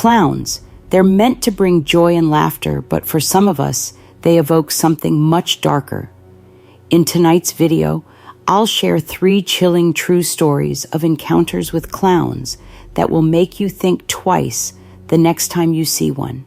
Clowns. They're meant to bring joy and laughter, but for some of us, they evoke something much darker. In tonight's video, I'll share 3 chilling true stories of encounters with clowns that will make you think twice the next time you see one.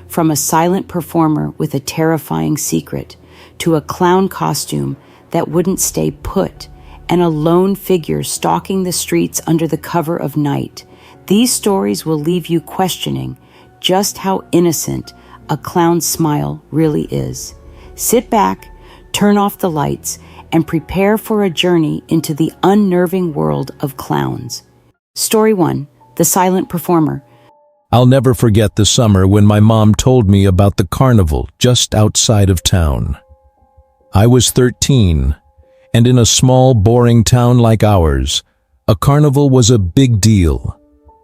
From a silent performer with a terrifying secret, to a clown costume that wouldn't stay put, and a lone figure stalking the streets under the cover of night, these stories will leave you questioning just how innocent a clown's smile really is. Sit back, turn off the lights, and prepare for a journey into the unnerving world of clowns. Story 1, The Silent Performer. I'll never forget the summer when my mom told me about the carnival just outside of town. I was 13, and in a small, boring town like ours, a carnival was a big deal.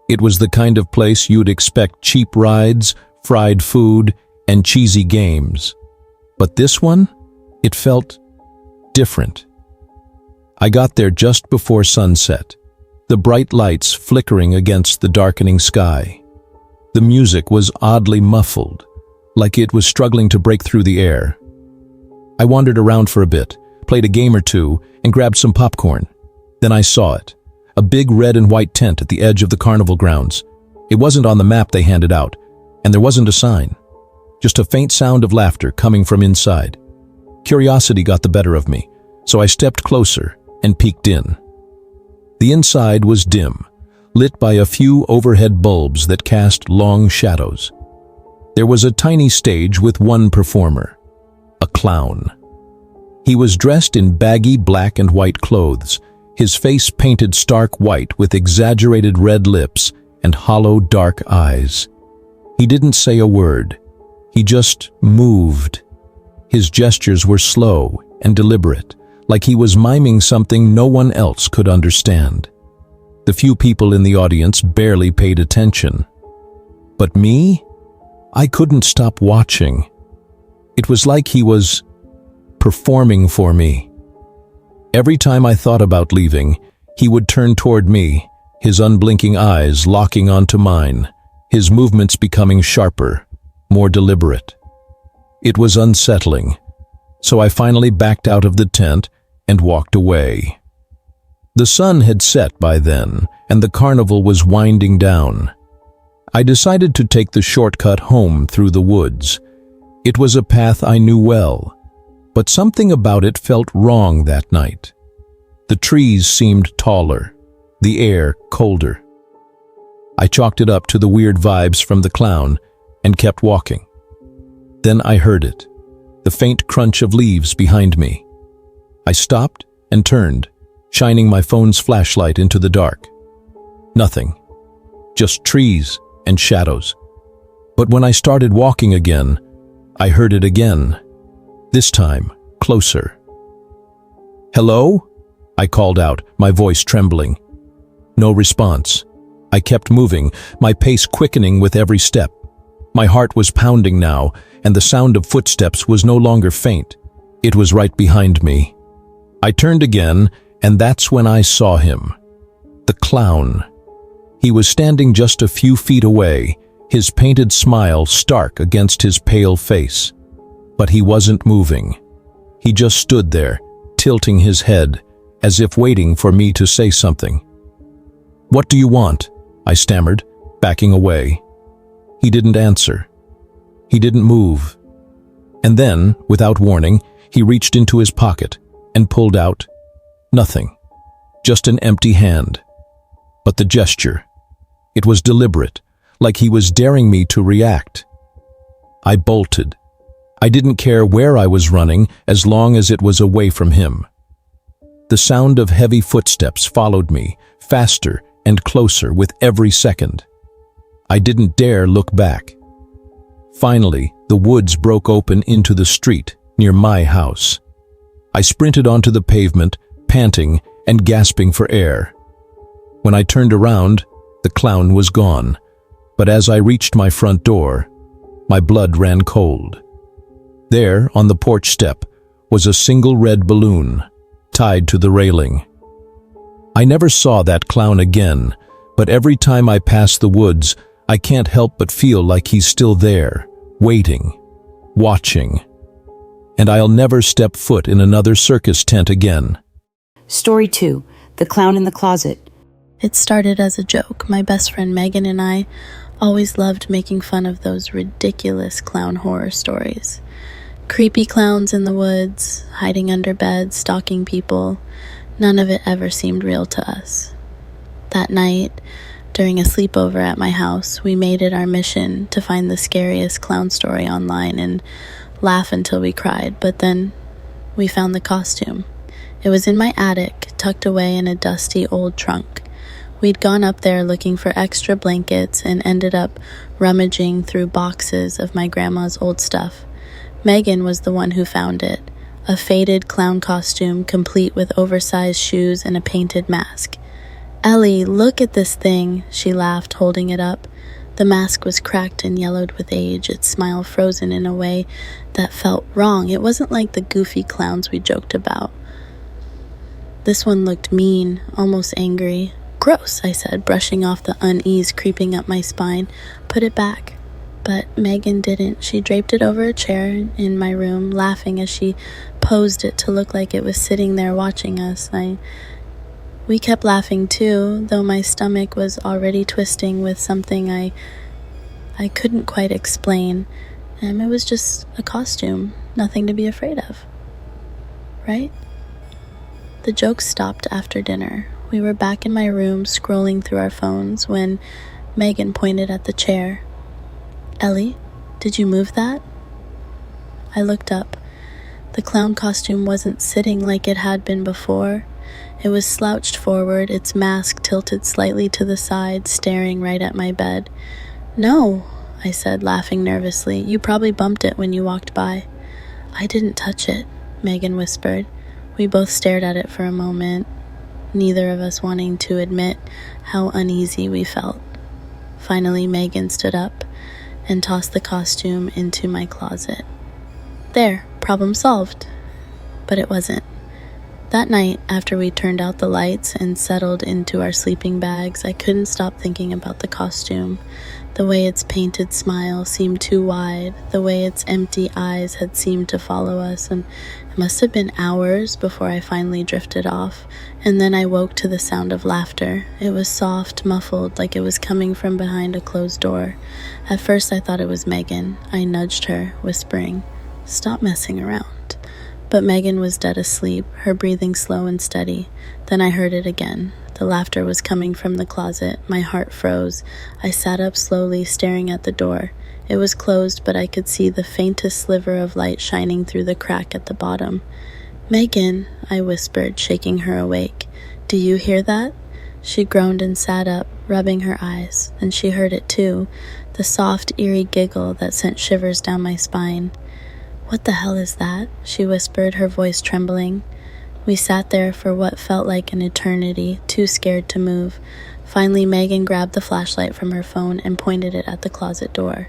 It was the kind of place you'd expect cheap rides, fried food, and cheesy games. But this one, it felt different. I got there just before sunset, the bright lights flickering against the darkening sky. The music was oddly muffled, like it was struggling to break through the air. I wandered around for a bit, played a game or two, and grabbed some popcorn. Then I saw it, a big red and white tent at the edge of the carnival grounds. It wasn't on the map they handed out, and there wasn't a sign. Just a faint sound of laughter coming from inside. Curiosity got the better of me, so I stepped closer and peeked in. The inside was dim, lit by a few overhead bulbs that cast long shadows. There was a tiny stage with one performer, a clown. He was dressed in baggy black and white clothes, his face painted stark white with exaggerated red lips and hollow dark eyes. He didn't say a word. He just moved. His gestures were slow and deliberate, like he was miming something no one else could understand. The few people in the audience barely paid attention. But me? I couldn't stop watching. It was like he was performing for me. Every time I thought about leaving, he would turn toward me, his unblinking eyes locking onto mine, his movements becoming sharper, more deliberate. It was unsettling, so I finally backed out of the tent and walked away. The sun had set by then, and the carnival was winding down. I decided to take the shortcut home through the woods. It was a path I knew well, but something about it felt wrong that night. The trees seemed taller, the air colder. I chalked it up to the weird vibes from the clown and kept walking. Then I heard it, the faint crunch of leaves behind me. I stopped and turned, shining my phone's flashlight into the dark. Nothing, just trees and shadows. But when I started walking again, I heard it again, this time closer. "Hello?" I called out, my voice trembling. No response. I kept moving, my pace quickening with every step. My heart was pounding now, and the sound of footsteps was no longer faint. It was right behind me. I turned again, and that's when I saw him. The clown. He was standing just a few feet away, his painted smile stark against his pale face. But he wasn't moving. He just stood there, tilting his head, as if waiting for me to say something. "What do you want?" I stammered, backing away. He didn't answer. He didn't move. And then, without warning, he reached into his pocket and pulled out nothing, just an empty hand. But the gesture, it was deliberate, like he was daring me to react. I bolted. I didn't care where I was running as long as it was away from him. The sound of heavy footsteps followed me, faster and closer with every second. I didn't dare look back. Finally, the woods broke open into the street near my house. I sprinted onto the pavement, panting and gasping for air. When I turned around, the clown was gone, but as I reached my front door, my blood ran cold. There, on the porch step, was a single red balloon, tied to the railing. I never saw that clown again, but every time I passed the woods, I can't help but feel like he's still there, waiting, watching. And I'll never step foot in another circus tent again. Story 2. The Clown in the Closet. It started as a joke. My best friend Megan and I always loved making fun of those ridiculous clown horror stories. Creepy clowns in the woods, hiding under beds, stalking people. None of it ever seemed real to us. That night, during a sleepover at my house, we made it our mission to find the scariest clown story online and laugh until we cried, but then we found the costume. It was in my attic, tucked away in a dusty old trunk. We'd gone up there looking for extra blankets and ended up rummaging through boxes of my grandma's old stuff. Megan was the one who found it, a faded clown costume complete with oversized shoes and a painted mask. "Ellie, look at this thing," she laughed, holding it up. The mask was cracked and yellowed with age, its smile frozen in a way that felt wrong. It wasn't like the goofy clowns we joked about. This one looked mean, almost angry. "Gross," I said, brushing off the unease creeping up my spine. "Put it back." But Megan didn't. She draped it over a chair in my room, laughing as she posed it to look like it was sitting there watching us. We kept laughing too, though my stomach was already twisting with something I couldn't quite explain. It was just a costume, nothing to be afraid of. Right? The jokes stopped after dinner. We were back in my room scrolling through our phones when Megan pointed at the chair. "Ellie, did you move that?" I looked up. The clown costume wasn't sitting like it had been before. It was slouched forward, its mask tilted slightly to the side, staring right at my bed. "No," I said, laughing nervously. "You probably bumped it when you walked by." "I didn't touch it," Megan whispered. We both stared at it for a moment, neither of us wanting to admit how uneasy we felt. Finally, Megan stood up and tossed the costume into my closet. "There, problem solved." But it wasn't. That night, after we turned out the lights and settled into our sleeping bags, I couldn't stop thinking about the costume. The way its painted smile seemed too wide, the way its empty eyes had seemed to follow us, and it must have been hours before I finally drifted off. And then I woke to the sound of laughter. It was soft, muffled, like it was coming from behind a closed door. At first I thought it was Megan. I nudged her, whispering, "Stop messing around." But Megan was dead asleep, her breathing slow and steady. Then I heard it again. The laughter was coming from the closet. My heart froze. I sat up slowly, staring at the door. It was closed, but I could see the faintest sliver of light shining through the crack at the bottom. "Megan," I whispered, shaking her awake. "Do you hear that?" She groaned and sat up, rubbing her eyes. And she heard it too, the soft, eerie giggle that sent shivers down my spine. "What the hell is that?" she whispered, her voice trembling. We sat there for what felt like an eternity, too scared to move. Finally, Megan grabbed the flashlight from her phone and pointed it at the closet door.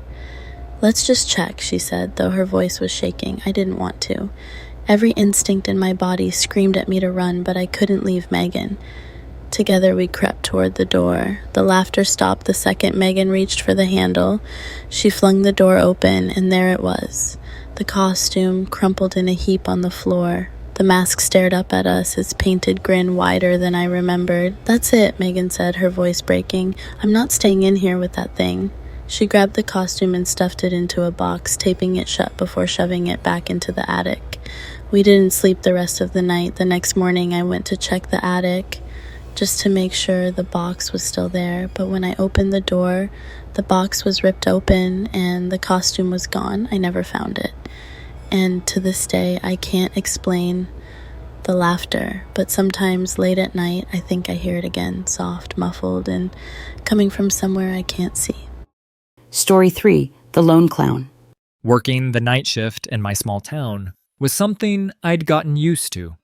"Let's just check," she said, though her voice was shaking. I didn't want to. Every instinct in my body screamed at me to run, but I couldn't leave Megan. Together we crept toward the door. The laughter stopped the second Megan reached for the handle. She flung the door open, and there it was. The costume crumpled in a heap on the floor. The mask stared up at us, its painted grin wider than I remembered. "That's it," Megan said, her voice breaking. "I'm not staying in here with that thing." She grabbed the costume and stuffed it into a box, taping it shut before shoving it back into the attic. We didn't sleep the rest of the night. The next morning I went to check the attic just to make sure the box was still there. But when I opened the door, the box was ripped open and the costume was gone. I never found it. And to this day, I can't explain the laughter, but sometimes late at night, I think I hear it again, soft, muffled, and coming from somewhere I can't see. Story 3. The Lone Clown. Working the night shift in my small town was something I'd gotten used to.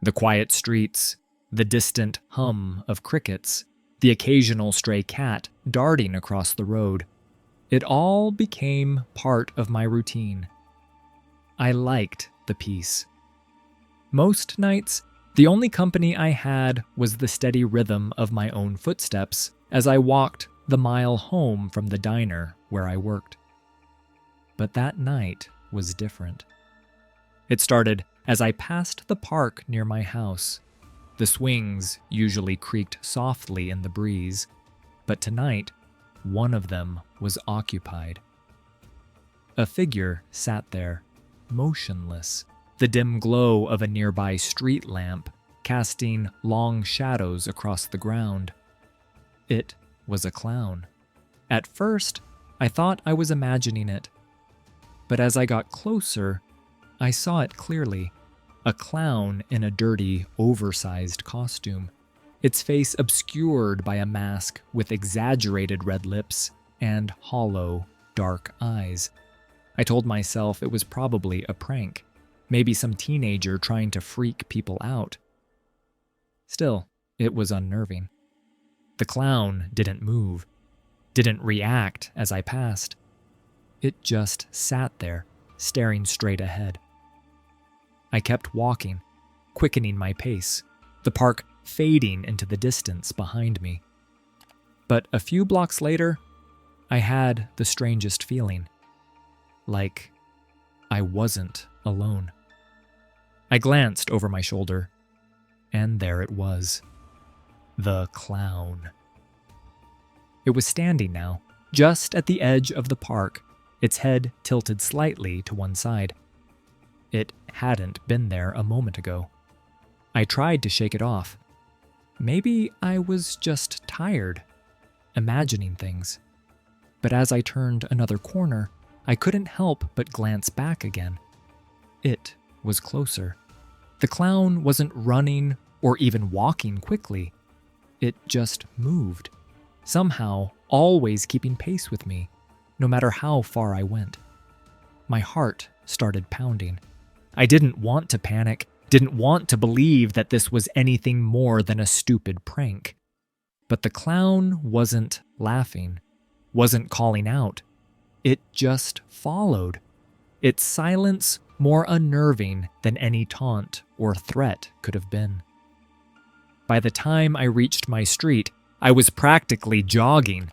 The quiet streets, the distant hum of crickets, the occasional stray cat darting across the road. It all became part of my routine. I liked the peace. Most nights, the only company I had was the steady rhythm of my own footsteps as I walked the mile home from the diner where I worked. But that night was different. It started as I passed the park near my house. The swings usually creaked softly in the breeze, but tonight, one of them was occupied. A figure sat there, motionless, the dim glow of a nearby street lamp casting long shadows across the ground. It was a clown. At first, I thought I was imagining it, but as I got closer, I saw it clearly. A clown in a dirty, oversized costume, its face obscured by a mask with exaggerated red lips and hollow, dark eyes. I told myself it was probably a prank, maybe some teenager trying to freak people out. Still, it was unnerving. The clown didn't move, didn't react as I passed. It just sat there, staring straight ahead. I kept walking, quickening my pace, the park fading into the distance behind me. But a few blocks later, I had the strangest feeling. Like I wasn't alone. I glanced over my shoulder, and there it was. The clown. It was standing now, just at the edge of the park, its head tilted slightly to one side. It hadn't been there a moment ago. I tried to shake it off. Maybe I was just tired, imagining things. But as I turned another corner, I couldn't help but glance back again. It was closer. The clown wasn't running or even walking quickly. It just moved, somehow always keeping pace with me, no matter how far I went. My heart started pounding. I didn't want to panic, didn't want to believe that this was anything more than a stupid prank. But the clown wasn't laughing, wasn't calling out. It just followed, its silence more unnerving than any taunt or threat could have been. By the time I reached my street, I was practically jogging.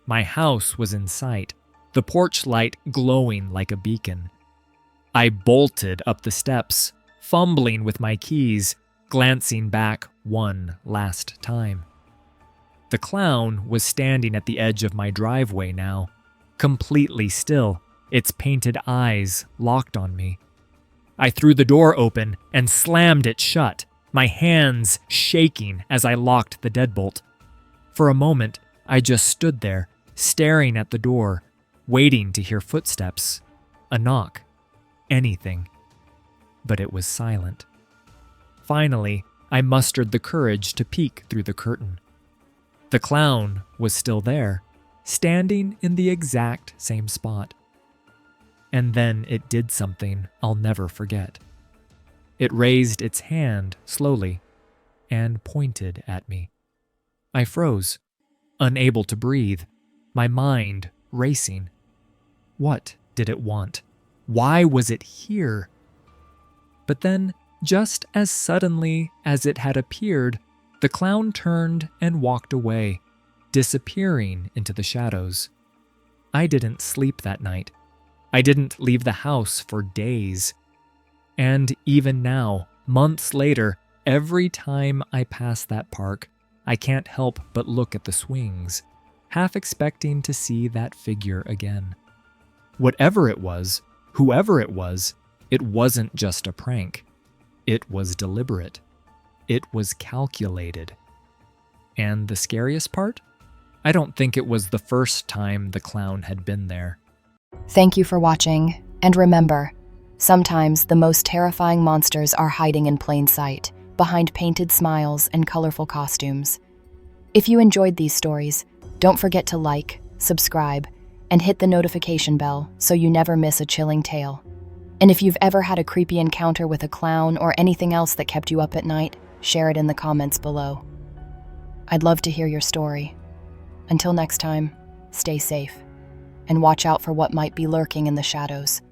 My house was in sight, the porch light glowing like a beacon. I bolted up the steps, fumbling with my keys, glancing back one last time. The clown was standing at the edge of my driveway now, completely still, its painted eyes locked on me. I threw the door open and slammed it shut, my hands shaking as I locked the deadbolt. For a moment, I just stood there, staring at the door, waiting to hear footsteps, a knock, anything. But it was silent. Finally, I mustered the courage to peek through the curtain. The clown was still there, standing in the exact same spot. And then it did something I'll never forget. It raised its hand slowly and pointed at me. I froze, unable to breathe, my mind racing. What did it want? Why was it here? But then, just as suddenly as it had appeared, the clown turned and walked away, disappearing into the shadows. I didn't sleep that night. I didn't leave the house for days. And even now, months later, every time I pass that park, I can't help but look at the swings, half expecting to see that figure again. Whatever it was, whoever it wasn't just a prank. It was deliberate. It was calculated. And the scariest part? I don't think it was the first time the clown had been there. Thank you for watching, and remember, sometimes the most terrifying monsters are hiding in plain sight, behind painted smiles and colorful costumes. If you enjoyed these stories, don't forget to like, subscribe, and hit the notification bell so you never miss a chilling tale. And if you've ever had a creepy encounter with a clown or anything else that kept you up at night, share it in the comments below. I'd love to hear your story. Until next time, stay safe, and watch out for what might be lurking in the shadows.